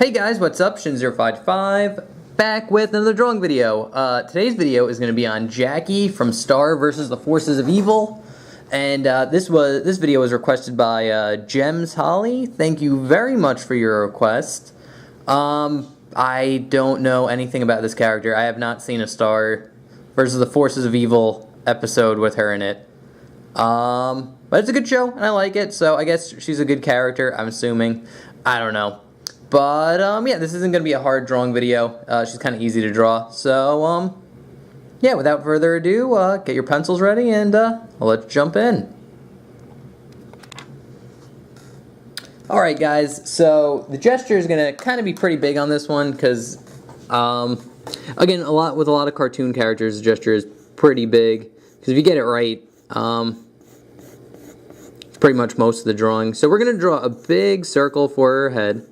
Hey guys, what's up? Shin055 back with another drawing video. Today's video is going to be on Jackie from Star versus the Forces of Evil, and this video was requested by Gems Holly. Thank you very much for your request. I don't know anything about this character. I have not seen a Star versus the Forces of Evil episode with her in it. But it's a good show, and I like it, so I guess she's a good character, I'm assuming. I don't know. But, yeah, this isn't going to be a hard drawing video. She's kind of easy to draw. So, yeah, without further ado, get your pencils ready, and let's jump in. Alright, guys, so the gesture is going to kind of be pretty big on this one, because, again, with a lot of cartoon characters, the gesture is pretty big. Because if you get it right, it's pretty much most of the drawing. So we're going to draw a big circle for her head,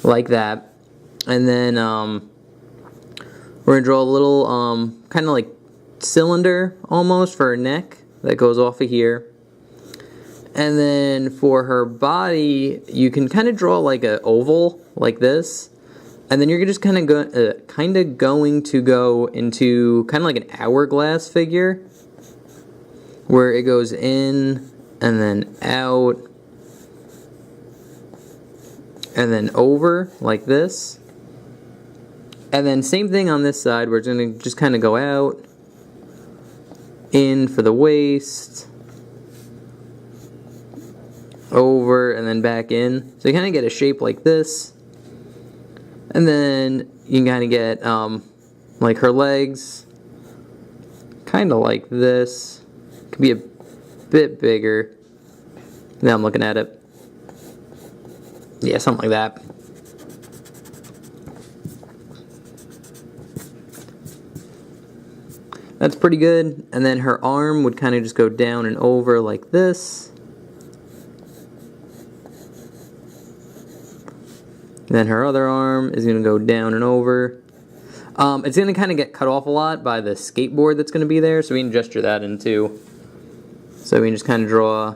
like that. And then we're going to draw a little kind of like cylinder almost for her neck that goes off of here. And then for her body, you can kind of draw like an oval like this. And then you're just kind of going to go into kind of like an hourglass figure, where it goes in and then out and then over like this. And then same thing on this side, where it's going to just kind of go out, in for the waist, over, and then back in. So you kind of get a shape like this. And then you can kind of get like her legs, kind of like this. Could be a bit bigger. Now I'm looking at it. Yeah, something like that. That's pretty good. And then her arm would kind of just go down and over like this. Then her other arm is going to go down and over. It's going to kind of get cut off a lot by the skateboard that's going to be there, so we can gesture that in too. So we can just kind of draw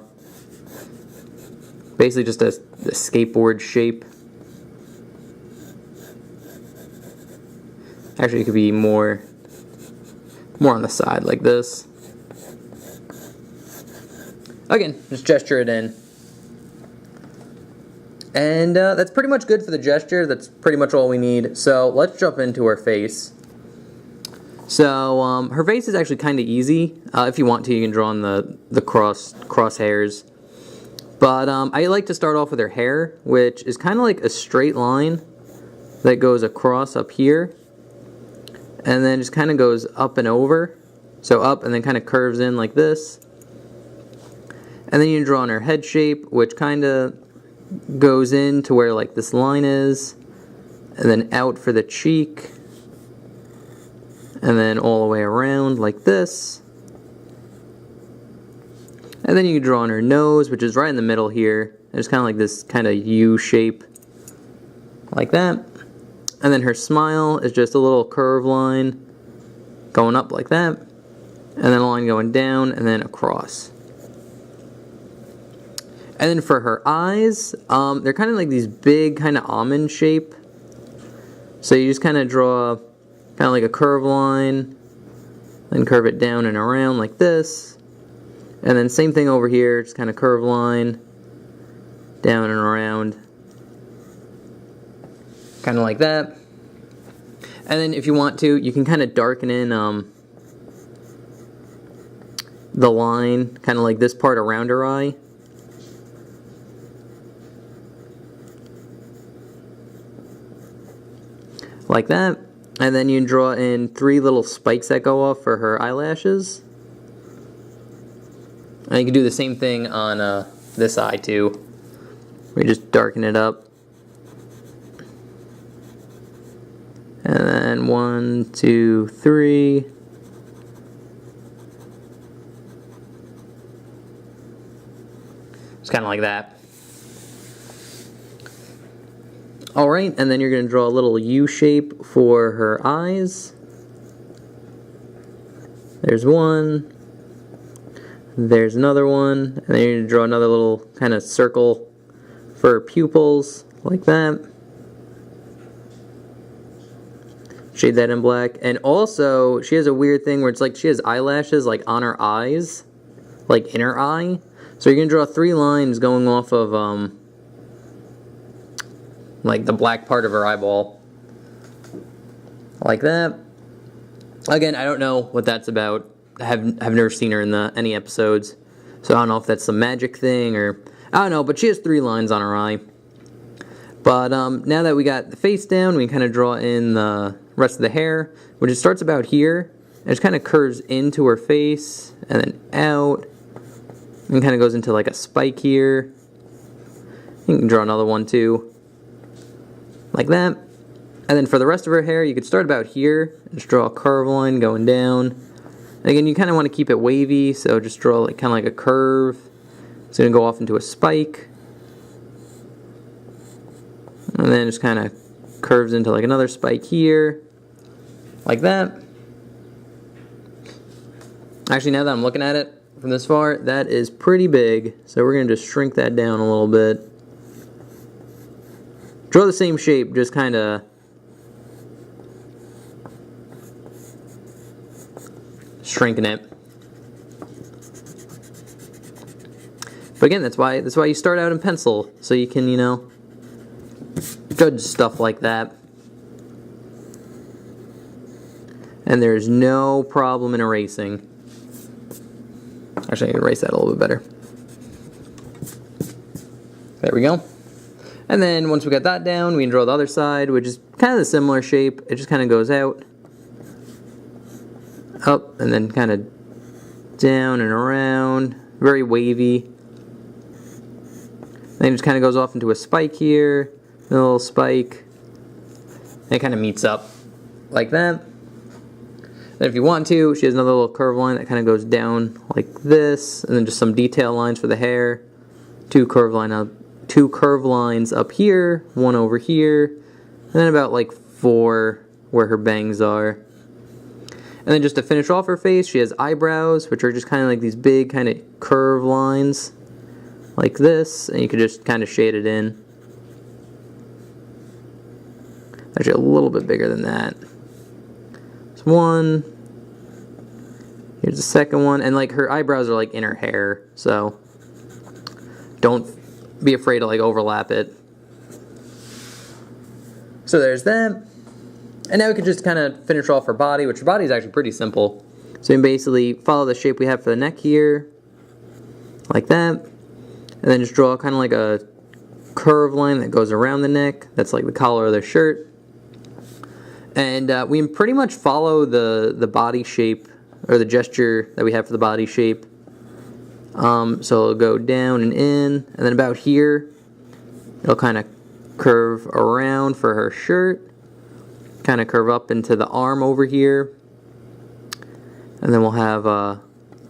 basically just a skateboard shape. Actually, it could be more on the side like this. Again, just gesture it in. And that's pretty much good for the gesture. That's pretty much all we need. So let's jump into her face. So her face is actually kind of easy. If you want to, you can draw on the crosshairs. But I like to start off with her hair, which is kind of like a straight line that goes across up here. And then just kind of goes up and over. So up and then kind of curves in like this. And then you can draw on her head shape, which kind of goes in to where like this line is, and then out for the cheek, and then all the way around like this. And then you can draw on her nose, which is right in the middle here. It's kind of like this kind of U shape like that. And then her smile is just a little curved line going up like that, and then a line going down and then across. And then for her eyes, they're kind of like these big kind of almond shape. So you just kind of draw kind of like a curved line, then curve it down and around like this. And then same thing over here, just kind of curved line, down and around. Kind of like that. And then if you want to, you can kind of darken in the line, kind of like this part around her eye. Like that. And then you can draw in 3 little spikes that go off for her eyelashes. And you can do the same thing on this eye too. We just darken it up. And then 1, 2, 3. Just kind of like that. Alright, and then you're going to draw a little U shape for her eyes. There's one. There's another one. And then you're going to draw another little kind of circle for her pupils, like that. Shade that in black. And also, she has a weird thing where it's like she has eyelashes like on her eyes, like in her eye. So you're going to draw 3 lines going off of like the black part of her eyeball. Like that. Again, I don't know what that's about. I've never seen her in any episodes. So I don't know if that's some magic thing or... I don't know, but she has 3 lines on her eye. But now that we got the face down, we can kind of draw in the rest of the hair, which it starts about here, and just kind of curves into her face, and then out, and kind of goes into like a spike here. You can draw another one too, like that. And then for the rest of her hair, you could start about here, and just draw a curve line going down. And again, you kind of want to keep it wavy, so just draw like kind of like a curve. It's going to go off into a spike. And then just kind of curves into like another spike here. Like that. Actually, now that I'm looking at it from this far, that is pretty big. So we're going to just shrink that down a little bit. Draw the same shape, just kind of shrinking it. But again, that's why you start out in pencil, so you can, you know, judge stuff like that. And there's no problem in erasing. Actually, I can erase that a little bit better. There we go. And then once we got that down, we can draw the other side, which is kind of a similar shape. It just kind of goes out, up, and then kind of down and around. Very wavy. Then it just kind of goes off into a spike here, a little spike, and it kind of meets up like that. Then if you want to, she has another little curve line that kind of goes down like this, and then just some detail lines for the hair, 2 curve lines up here, 1 over here, and then about like 4 where her bangs are. And then just to finish off her face, she has eyebrows, which are just kind of like these big kind of curve lines like this, and you could just kind of shade it in. Actually, a little bit bigger than that. There's one. Here's the second one, and like her eyebrows are like in her hair, so don't be afraid to like overlap it. So there's that. And now we could just kind of finish off her body, which her body is actually pretty simple. So we can basically follow the shape we have for the neck here, like that. And then just draw kind of like a curve line that goes around the neck. That's like the collar of their shirt. And we can pretty much follow the body shape, or the gesture that we have for the body shape. So it'll go down and in, and then about here, it'll kind of curve around for her shirt. Kind of curve up into the arm over here. And then we'll have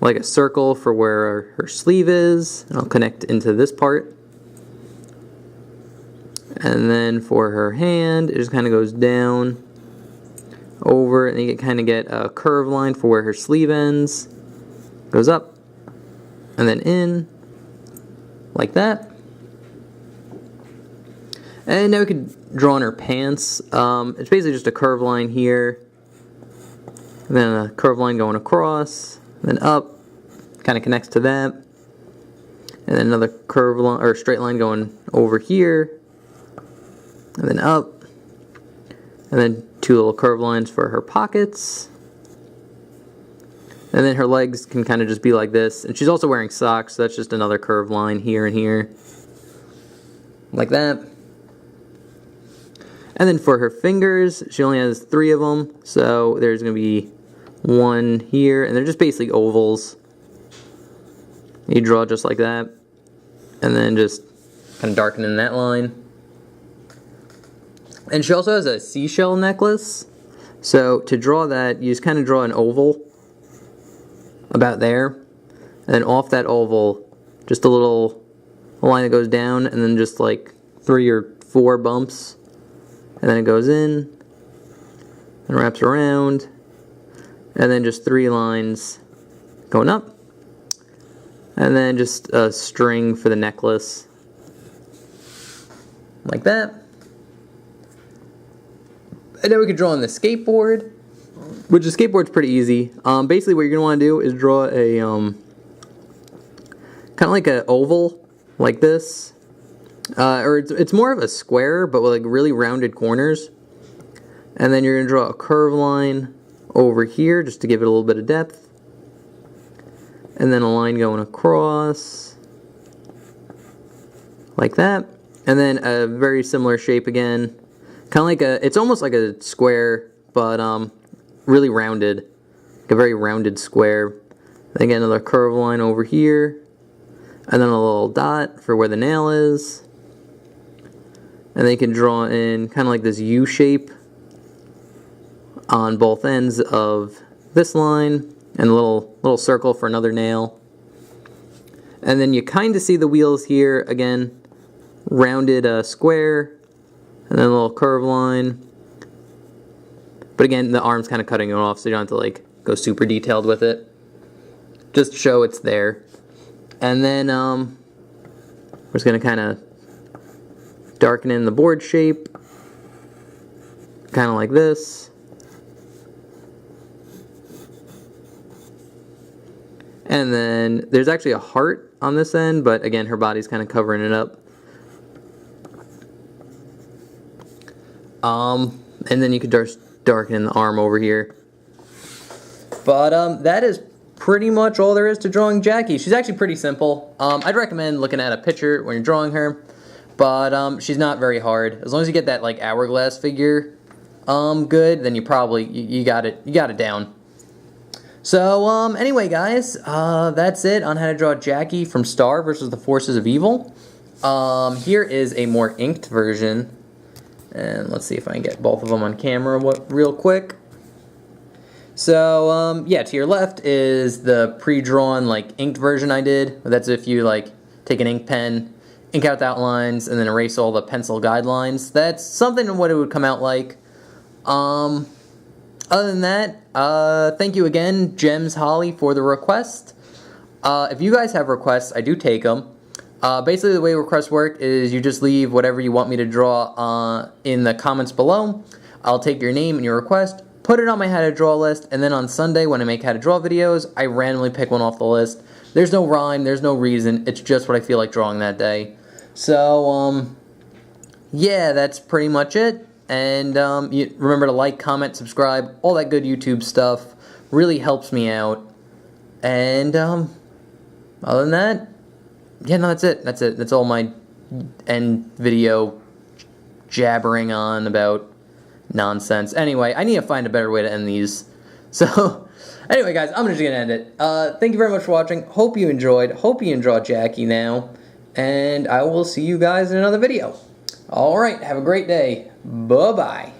like a circle for where her sleeve is. And I'll connect into this part. And then for her hand, it just kind of goes down, over, and you kind of get a curve line for where her sleeve ends. Goes up, and then in, like that. And now we could draw on her pants. It's basically just a curve line here, and then a curve line going across, then up, kind of connects to that, and then another curve line or straight line going over here, and then up, and then 2 little curve lines for her pockets. And then her legs can kind of just be like this. And she's also wearing socks, so that's just another curve line here and here. Like that. And then for her fingers, she only has 3 of them. So there's going to be 1 here, and they're just basically ovals. You draw just like that. And then just kind of darken in that line. And she also has a seashell necklace. So to draw that, you just kind of draw an oval about there. And then off that oval, just a little line that goes down, and then just like 3 or 4 bumps. And then it goes in, and wraps around. And then just 3 lines going up. And then just a string for the necklace. Like that. And then we could draw on the skateboard, which the skateboard's pretty easy. Basically what you're going to want to do is draw a, kind of like an oval, like this. Or it's more of a square, but with like really rounded corners. And then you're going to draw a curve line over here, just to give it a little bit of depth. And then a line going across, like that. And then a very similar shape again. Kind of like it's almost like a square, but really rounded. Like a very rounded square. Then again, another curve line over here. And then a little dot for where the nail is. And then you can draw in kind of like this U shape on both ends of this line. And a little circle for another nail. And then you kind of see the wheels here, again, rounded square. And then a little curve line. But again, the arm's kind of cutting it off, so you don't have to like go super detailed with it. Just to show it's there. And then we're just going to kind of darken in the board shape. Kind of like this. And then there's actually a heart on this end, but again, her body's kind of covering it up. And then you could darken in the arm over here. But that is pretty much all there is to drawing Jackie. She's actually pretty simple. I'd recommend looking at a picture when you're drawing her, but she's not very hard. As long as you get that like hourglass figure good, then you probably you got it down. So anyway, guys, that's it on how to draw Jackie from Star versus the Forces of Evil. Here is a more inked version. And let's see if I can get both of them on camera real quick. So, yeah, to your left is the pre-drawn, like, inked version I did. That's if you, like, take an ink pen, ink out the outlines, and then erase all the pencil guidelines. That's something of what it would come out like. Other than that, thank you again, Gems Holly, for the request. If you guys have requests, I do take them. Basically, the way requests work is you just leave whatever you want me to draw in the comments below. I'll take your name and your request, put it on my how to draw list, and then on Sunday when I make how to draw videos, I randomly pick one off the list. There's no rhyme, there's no reason, it's just what I feel like drawing that day. So, yeah, that's pretty much it. And you remember to like, comment, subscribe, all that good YouTube stuff. Really helps me out. And other than that, yeah, no, that's it. That's all my end video jabbering on about nonsense. Anyway, I need to find a better way to end these. So, anyway, guys, I'm just going to end it. Thank you very much for watching. Hope you enjoyed. Hope you enjoy Jackie now. And I will see you guys in another video. Alright, have a great day. Bye-bye.